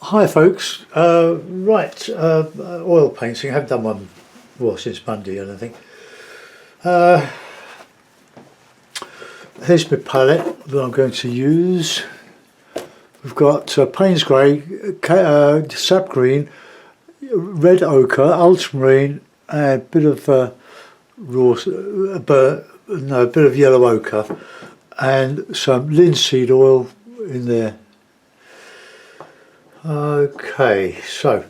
Hi folks, oil painting. I haven't done one, well, since Monday, I don't think. Here's my palette that I'm going to use. We've got Payne's Grey, Sap Green, Red Ochre, Ultramarine, and a bit of a bit of Yellow Ochre, and some linseed oil in there. Okay, so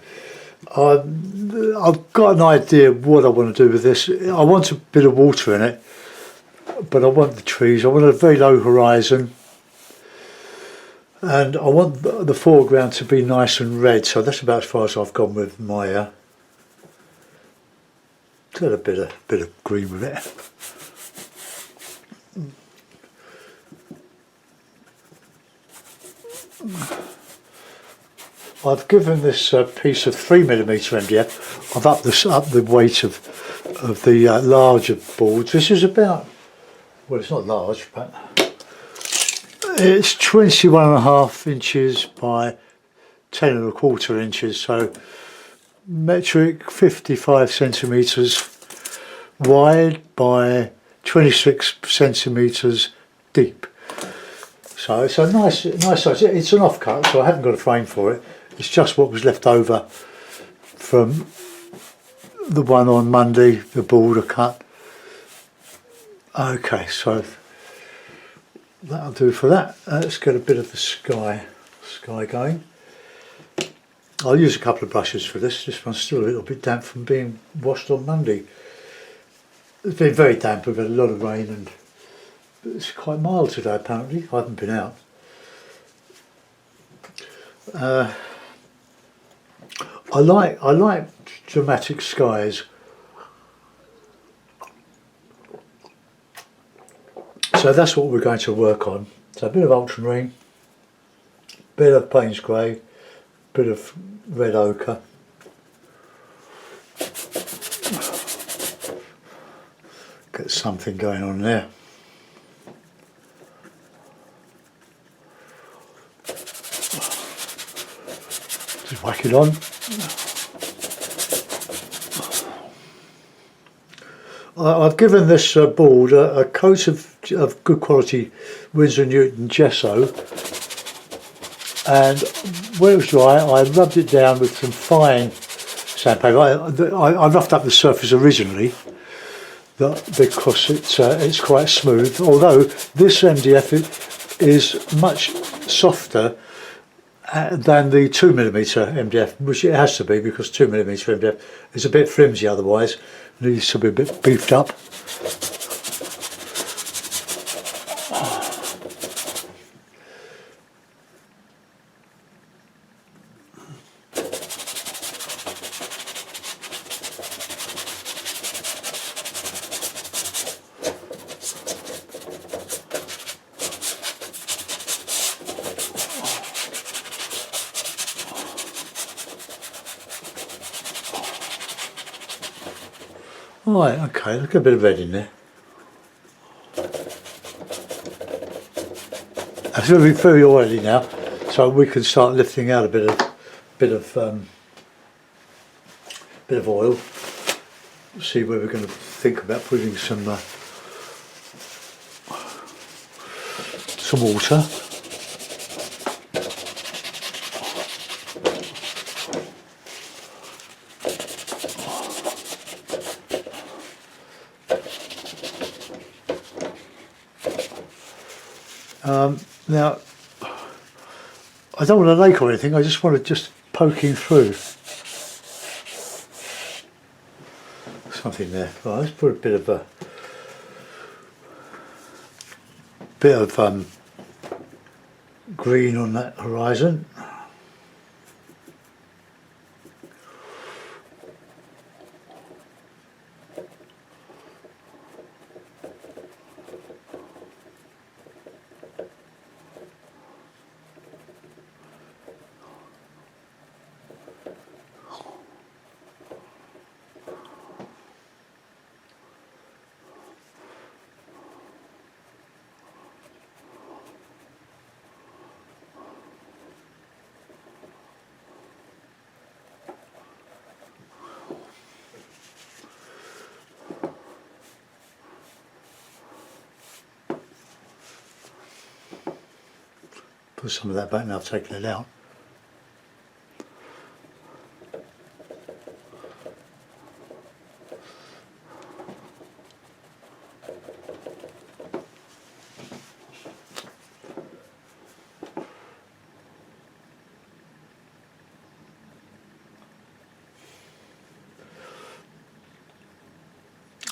I've got an idea of what I want to do with this. I want a bit of water in it, but I want the trees. I want a very low horizon, and I want the foreground to be nice and red. So that's about as far as I've gone with my. Got a bit of green with it. I've given this piece of 3mm MDF. I've upped the weight of the larger boards. This is about, well, it's not large, but it's 21.5 inches by 10.25 inches. So metric 55 centimeters wide by 26 centimeters deep. So it's a nice size. It's an offcut, so I haven't got a frame for it. It's just what was left over from the one on Monday, the border cut. Okay, so that'll do for that. Let's get a bit of the sky going. I'll use a couple of brushes for this. This one's still a little bit damp from being washed on Monday. It's been very damp. We've had a lot of rain and it's quite mild today apparently. I haven't been out. I like dramatic skies. So that's what we're going to work on. So a bit of ultramarine, bit of Payne's Grey, bit of red ochre. Get something going on there. Just whack it on. I've given this board a coat of good quality Winsor & Newton gesso, and when it was dry I rubbed it down with some fine sandpaper. I roughed up the surface originally because it's quite smooth, although this MDF is much softer than the 2mm MDF, which it has to be because 2mm MDF is a bit flimsy otherwise, needs to be a bit beefed up. Right, okay, look at a bit of red in there. It's going to be very oily now, so we can start lifting out a bit of oil. See where we're going to think about putting some water. Now, I don't want a lake or anything, I just want it just poking through. Something there. Right, let's put a bit of green on that horizon. Put some of that back now I've taken it out.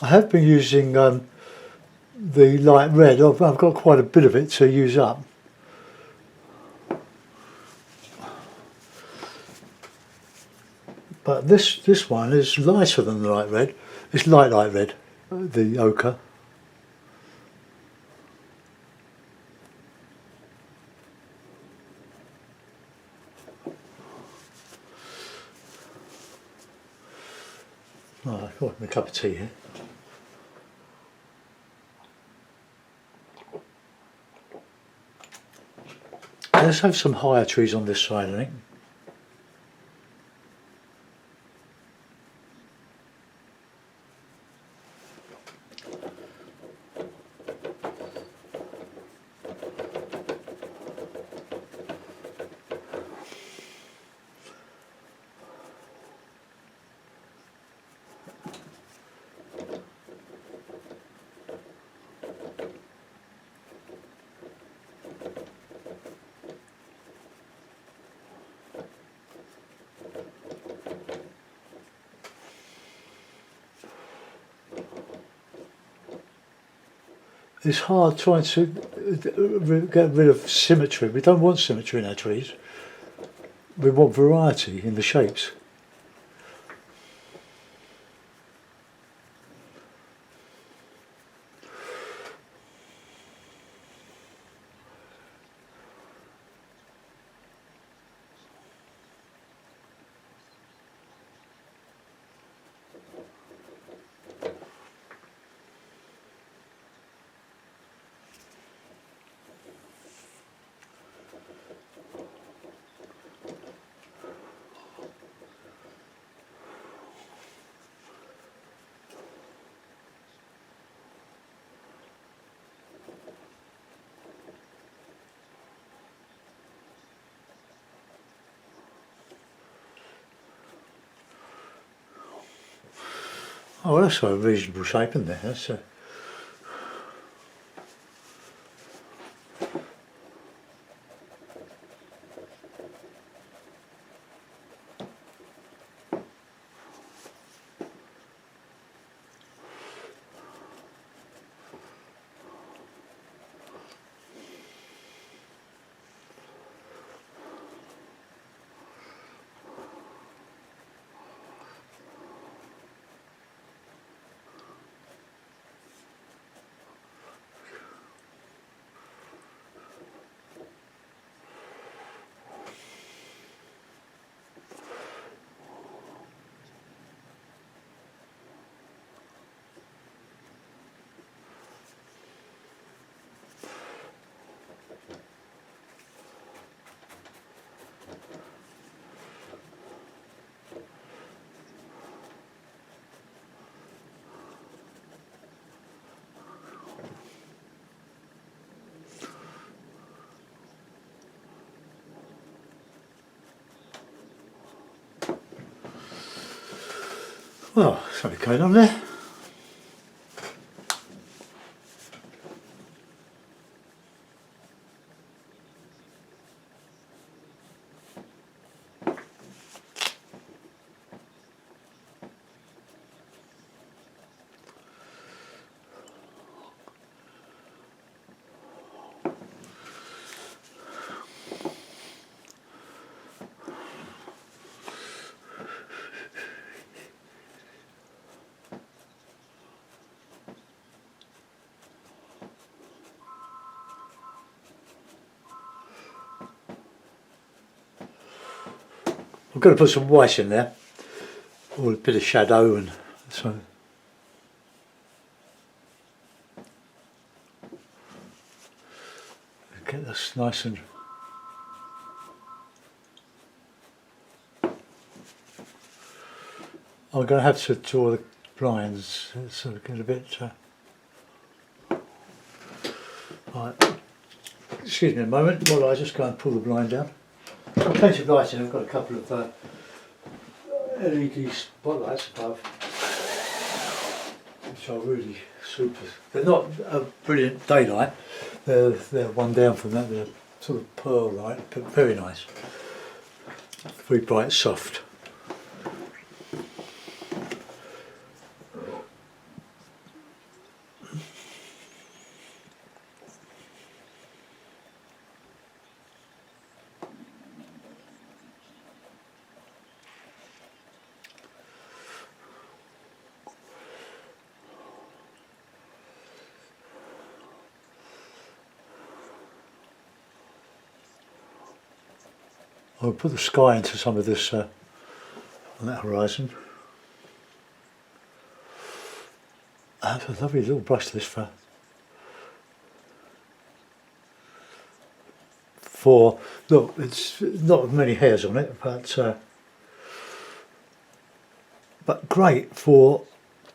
I have been using the light red. I've got quite a bit of it to use up. But this one is lighter than the light red. It's light red, the ochre. Oh, I've got a cup of tea here. Let's have some higher trees on this side, I think. It's hard trying to get rid of symmetry. We don't want symmetry in our trees. We want variety in the shapes. Oh, well, that's a reasonable shape in there. That's well, something going on there. I'm going to put some white in there, or a bit of shadow, and so get this nice and I'm going to have to draw the blinds, sort of get a bit right. excuse me a moment while I just go and pull the blind down. Got plenty of lighting. I've got a couple of LED spotlights above, which are really super. They're not a brilliant daylight. They're one down from that. They're sort of pearl light, but very nice. Very bright, soft. I'll put the sky into some of this on that horizon. That's a lovely little brush this for look, it's not many hairs on it, but great for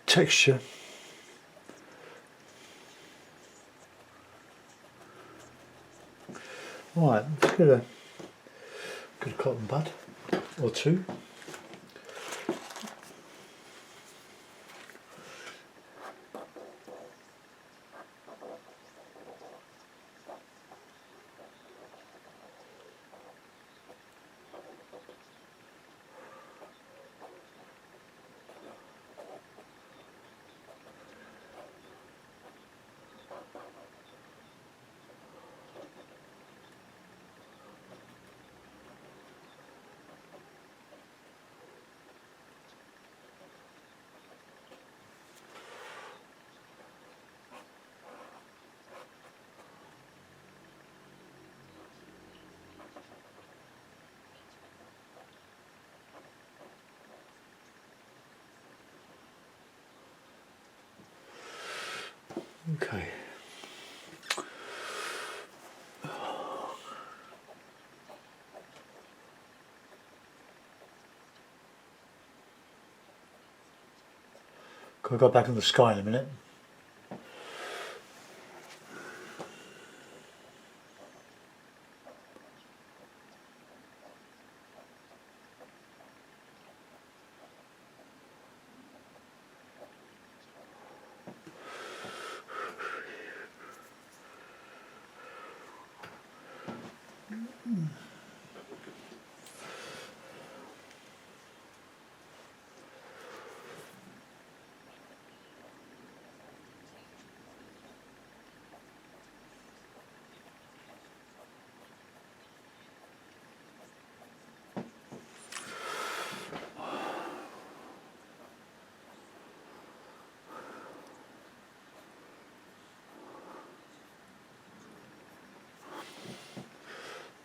texture. Right, let's get a cotton bud or two. Okay. I'll go back in the sky in a minute.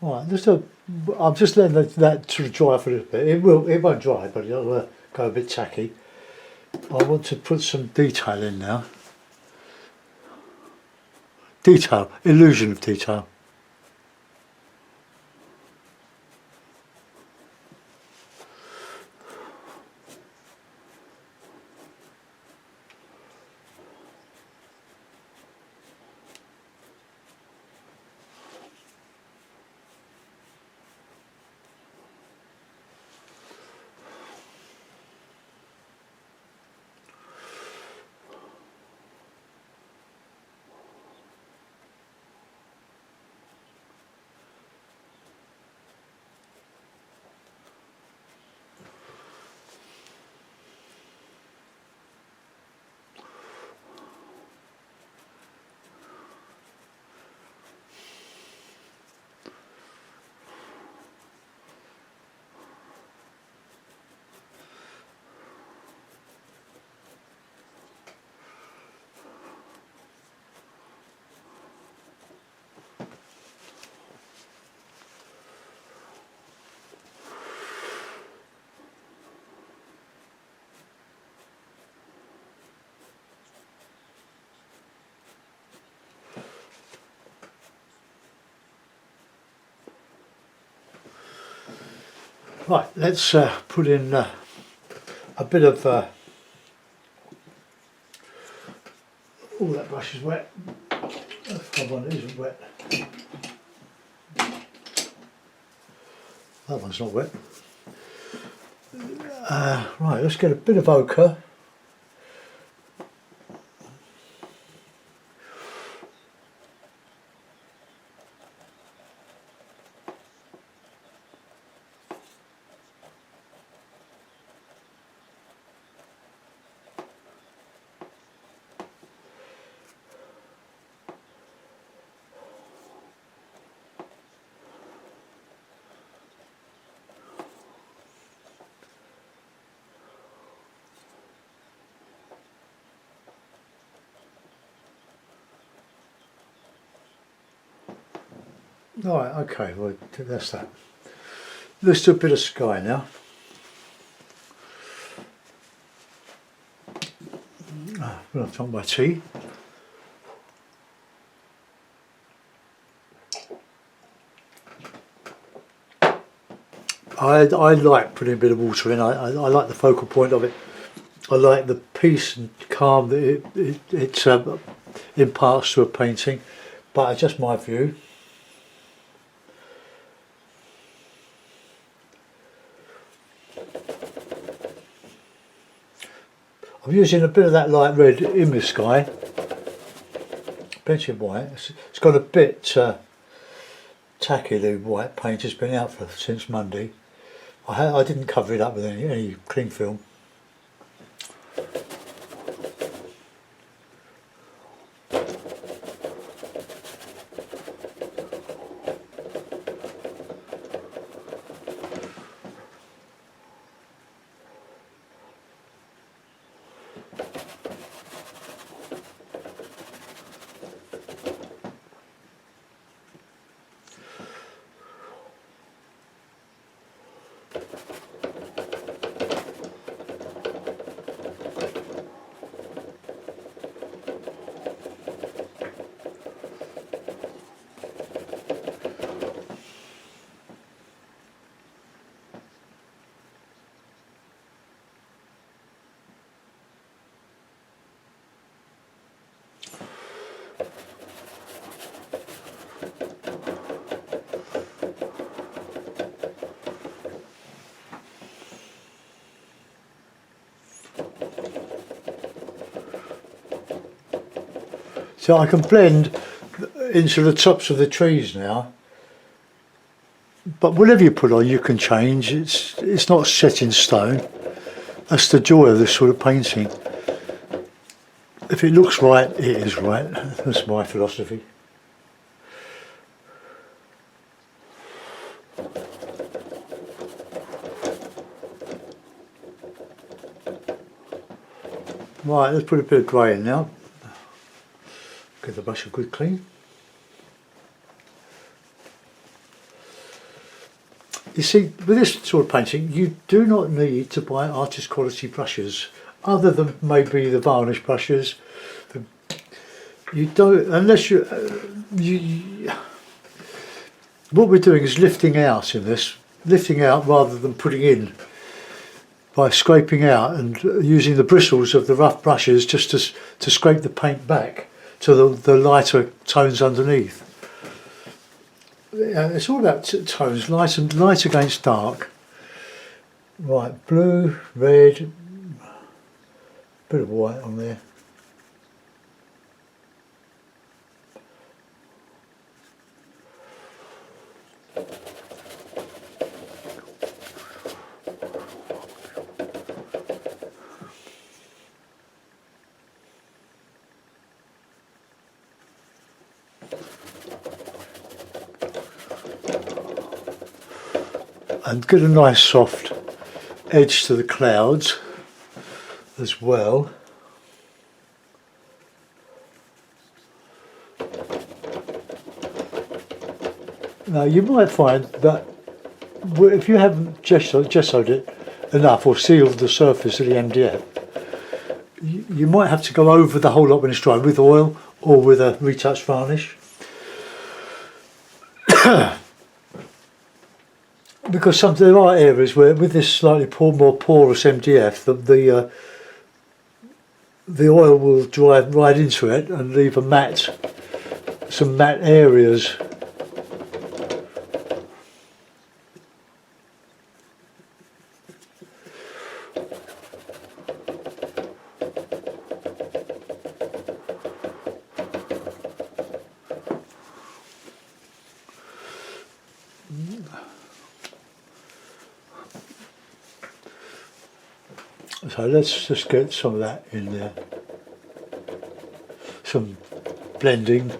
Right, I'm just letting that sort of dry for a little bit. It won't dry, but it'll go a bit tacky. I want to put some detail in now. Detail, illusion of detail. Right, let's put in a bit of. Oh, that brush is wet. That's the one that isn't wet. That one's not wet. Right, let's get a bit of ochre. Alright, okay, well that's that. Let's do a bit of sky now. When I've drunk my tea. I like putting a bit of water in. I like the focal point of it. I like the peace and calm that it imparts to a painting, but it's just my view. I'm using a bit of that light red in the sky, plenty of white. It's got a bit tacky, the white paint. Has been out since Monday. I didn't cover it up with any cling film. So I can blend into the tops of the trees now, but whatever you put on you can change. It's not set in stone. That's the joy of this sort of painting. If it looks right, it is right. That's my philosophy. Right, let's put a bit of grey in now. Give the brush a good clean. You see, with this sort of painting, you do not need to buy artist quality brushes, other than maybe the varnish brushes. You don't, unless you, what we're doing is lifting out in this, lifting out rather than putting in, by scraping out and using the bristles of the rough brushes just to scrape the paint back to the lighter tones underneath. Yeah, it's all about tones, light against dark. Right, blue, red, bit of white on there. And get a nice soft edge to the clouds as well. Now you might find that if you haven't gessoed it enough or sealed the surface of the MDF, you might have to go over the whole lot when it's dry with oil or with a retouched varnish. Because there are areas where, with this slightly more porous MDF, the oil will dry right into it and leave some matte areas. So let's just get some of that in there. Some blending.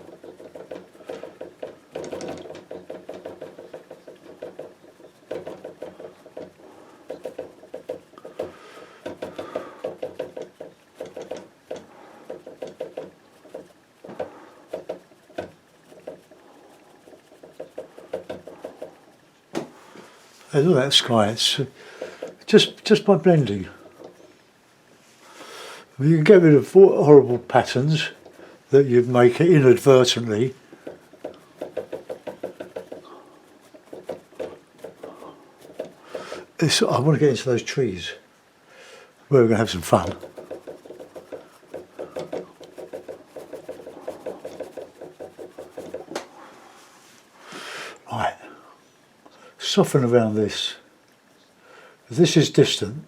Hey, look at that sky. It's just by blending. You can get rid of horrible patterns that you make inadvertently. I want to get into those trees where we're going to have some fun. Right, soften around this. This is distant.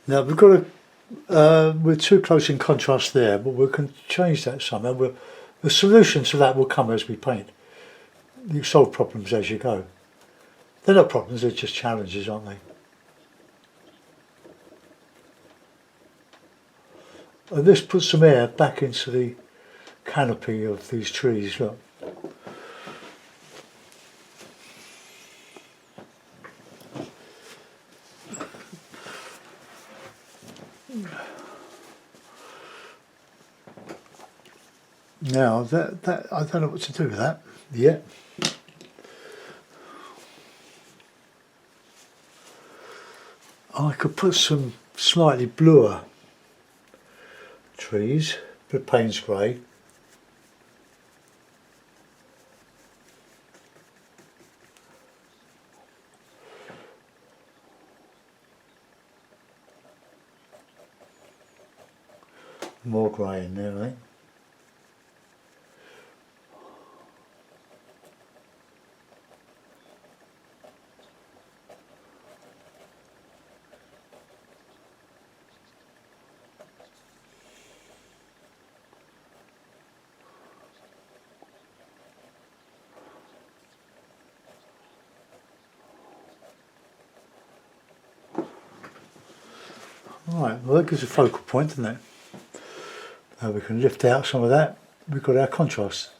Now we've got we're too close in contrast there, but we can change that somehow. The solution to that will come as we paint. You solve problems as you go. They're not problems, they're just challenges, aren't they? And this puts some air back into the canopy of these trees, look. Now that I don't know what to do with that yet. I could put some slightly bluer trees, but Payne's grey. More grey in there, I think. Right, well that gives a focal point, doesn't it? Now we can lift out some of that. We've got our contrast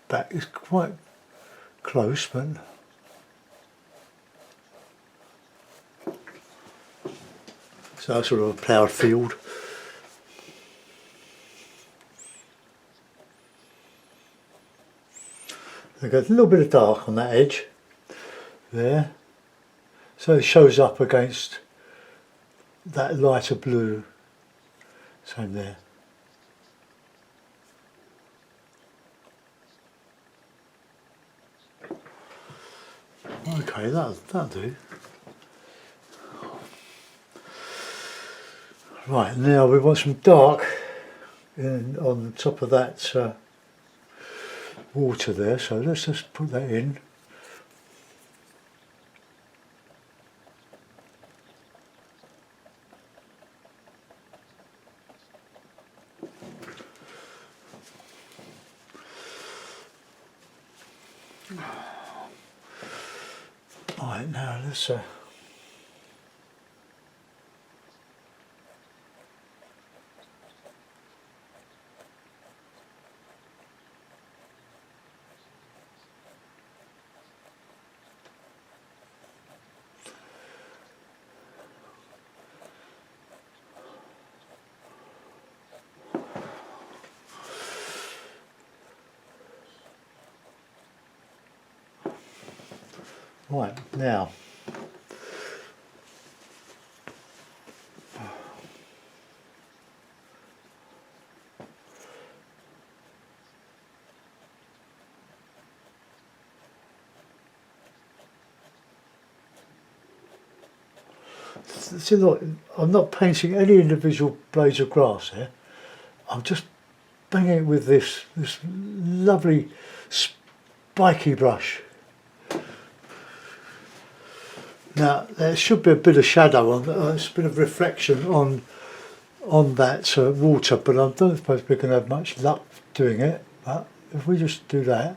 back. It's quite close, but so sort of a ploughed field. We've got a little bit of dark on that edge there, so it shows up against that lighter blue. Same there. Okay, that'll do. Right, now we want some dark on top of that water there, so let's just put that in. Right, now let's right, now see, look, I'm not painting any individual blades of grass here. I'm just banging it with this lovely spiky brush. Now there should be a bit of shadow on, a bit of reflection on that water, but I don't suppose we're going to have much luck doing it. But if we just do that.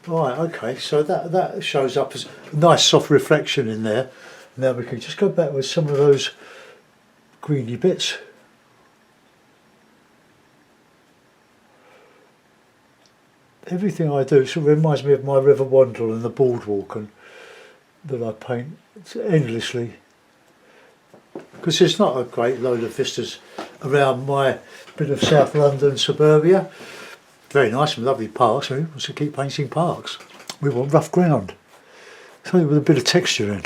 Right, okay, so that shows up as a nice soft reflection in there. Now we can just go back with some of those greeny bits. Everything I do sort of reminds me of my river Wandle and the boardwalk and that I paint endlessly. Because there's not a great load of vistas around my bit of South London suburbia. Very nice and lovely parks. We want to keep painting parks. We want rough ground, something with a bit of texture in.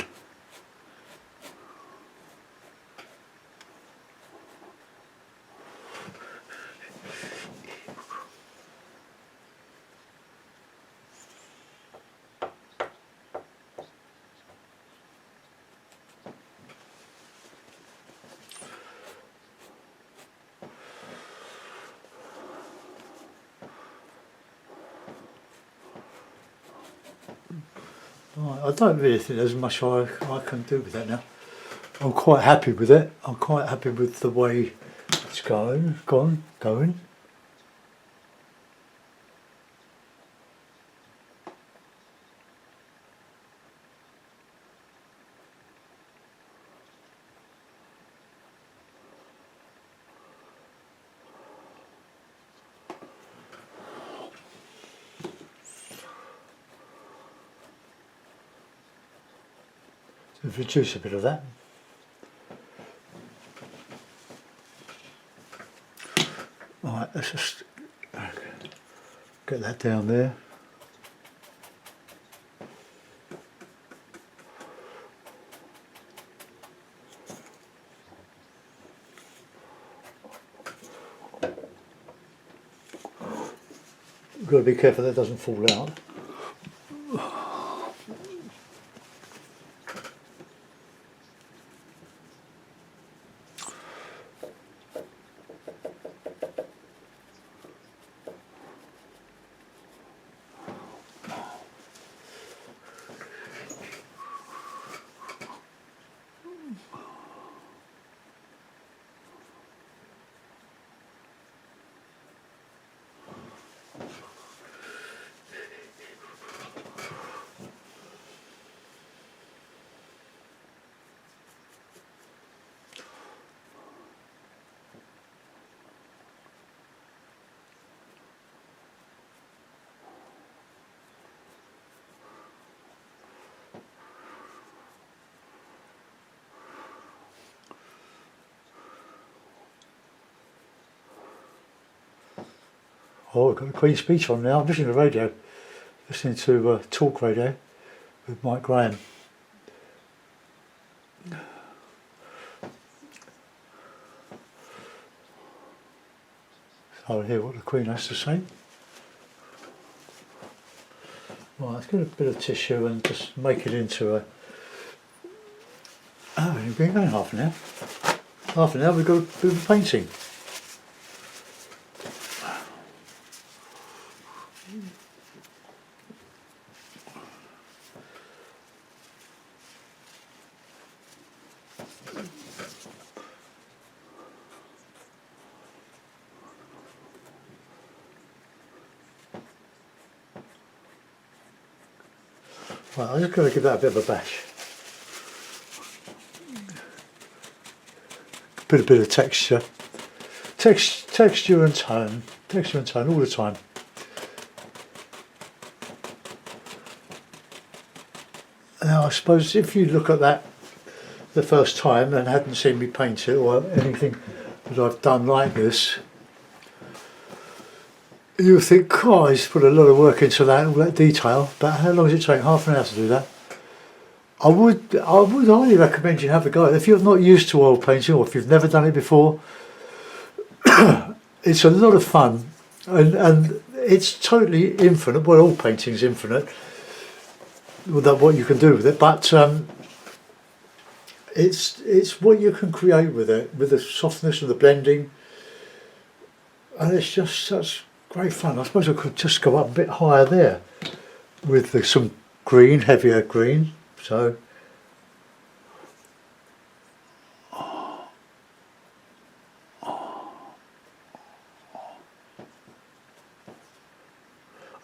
Right, I don't really think there's much I can do with that now. I'm quite happy with it. I'm quite happy with the way it's going. Reduce a bit of that. Right, let's just get that down there. You've got to be careful that doesn't fall out. Oh, I've got the Queen's speech on now. I'm listening to radio, listening to talk radio with Mike Graham. So I'll hear what the Queen has to say. Right, let's get a bit of tissue and just make it into a... Oh, we've been going half an hour. Half an hour, we've got a bit of painting. Right, I'm just going to give that a bit of a bash. Put a bit of texture. Texture and tone. Texture and tone all the time. Now I suppose if you look at that the first time and hadn't seen me paint it or anything that I've done like this, you think, God, he's put a lot of work into that, all that detail, but how long does it take? Half an hour to do that? I would highly recommend you have a go. If you're not used to oil painting, or if you've never done it before, it's a lot of fun, and it's totally infinite. Well, all painting's infinite with what you can do with it, but it's what you can create with it, with the softness of the blending, and it's just such great fun. I suppose I could just go up a bit higher there with some green, heavier green. So oh,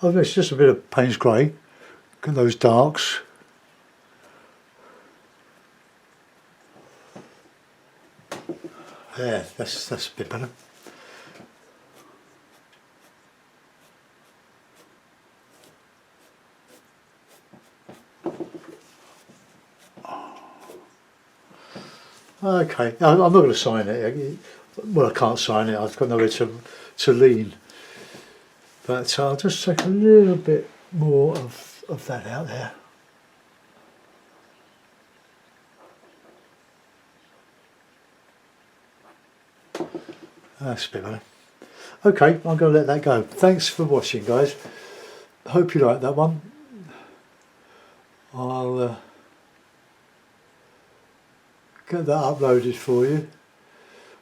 it's just a bit of Payne's grey. Look at those darks. Yeah, that's a bit better. Okay, I'm not going to sign it. Well, I can't sign it. I've got nowhere to lean. But I'll just take a little bit more of that out there. That's a bit better. Okay, I'm going to let that go. Thanks for watching, guys. Hope you like that one. I'll get that uploaded for you.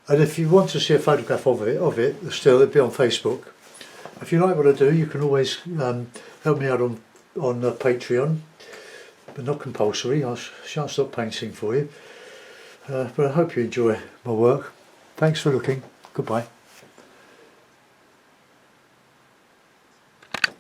And if you want to see a photograph of it, still, it'll be on Facebook. If you like what I do, you can always help me out on Patreon, but not compulsory. I shan't stop painting for you. But I hope you enjoy my work. Thanks for looking. Goodbye.